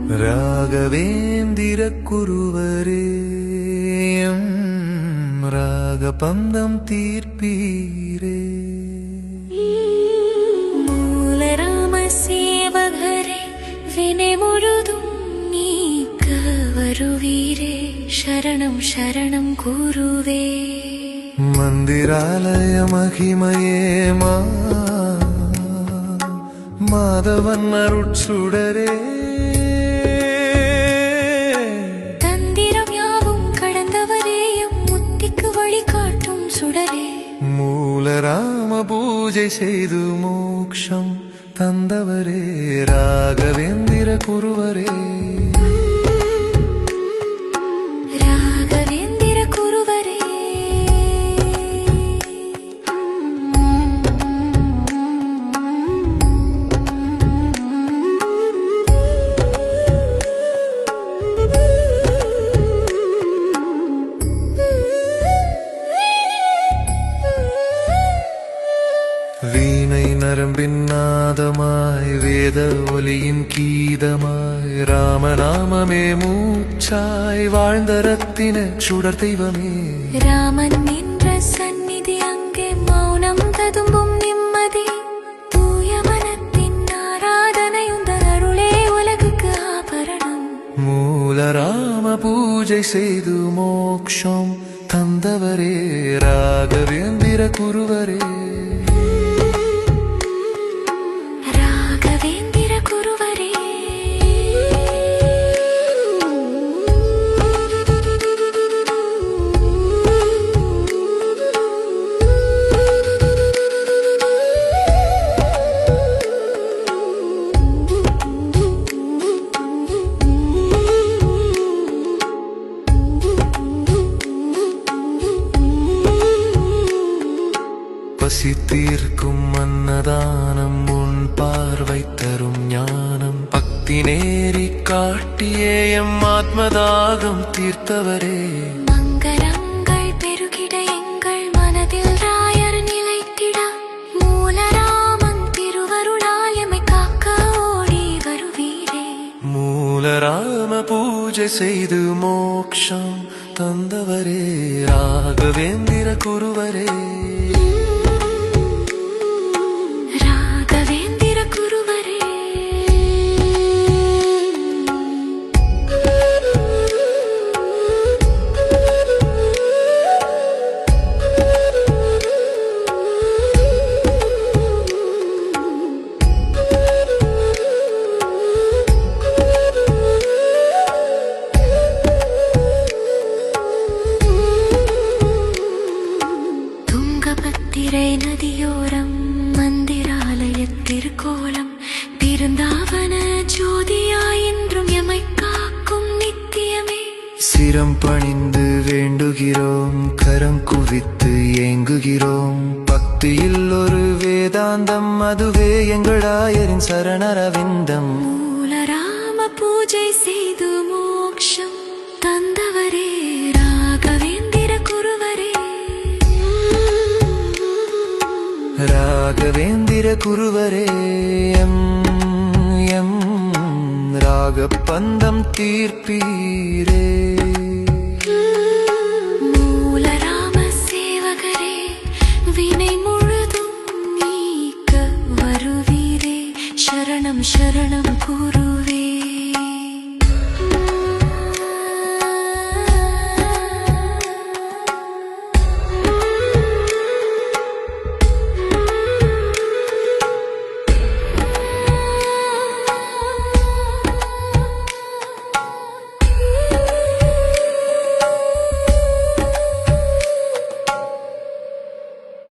ராகவேந்திர குருவரே ராகபந்தம் தீர்ப்பீரே. மூலராம சேவகரே வினை முழுதும் நீக்க வருவீரே, சரணம் சரணம் குருவே. மந்திராலய மகிமையே மாதவன் அருட்சுடரே, தந்திரம் யாவும் கடந்தவரேயும் முத்திக்கு வழிகாட்டும் சுடரே. மூலராம பூஜை செய்து மோக்ஷம் தந்தவரே, ராகவேந்திர குருவரே. ராகவேந்திர குருவரே. வீணை நரம்பின் நாதமாய் வேத ஒலியின் கீதமாய் ராமநாமமே மூச்சாய் வாழ்ந்த ரத்தின சுடர் தெய்வமே. ராமன் என்ற சந்நிதி அங்கே மௌனம் ததும்பும் நிம்மதி, தூய மனத்தின் ஆராதனையுந்த அருளே உலகுக்கு ஆபரணம். மூலராம பூஜை செய்து மோக்ஷம் தந்தவரே, ராகவேந்திர குருவரே. ராகவேந்திர குருவரே. பசி தீர்க்கும் அன்னதானம் உன் பார்வை தரும் ஞானம், பக்தி நேரி காட்டியே எம் ஆத்மதாகம் தீர்த்தவரே. மங்களங்கள் பெருகிட எங்கள் மனதில் ராயர் நிலைத்திட, மூலராமன் திருவருளால் எம்மை காக்க ஓடி வருவீரே. மூலராம பூஜை செய்து மோக்ஷம் தந்தவரே, ராகவேந்திர குருவரே. ராகவேந்திர குருவரே. துங்கபத்திரை நதியோரம் மந்திராலய திருக்கோலம், பிருந்தாவன ஜோதியாய் என்றும் எமை காக்கும் நித்தியமே. சிரம் பணிந்து வேண்டுகிறோம், கரம் குவித்து ஏங்குகிறோம், பக்தியில் ஒரு வேதாந்தம் அதுவே எங்களாயரின் சரணரவிந்தம். மூலராம பூஜை செய்து மோக்ஷம் தந்தவரே, ராகவேந்திர குருவரே. ராகவேந்திர குருவரே எம் ராகபந்தம் தீர்ப்பீரே. மூலராம சேவகரே வினை முழுதும் நீக்க வருவீரே, சரணம் சரணம் குரு.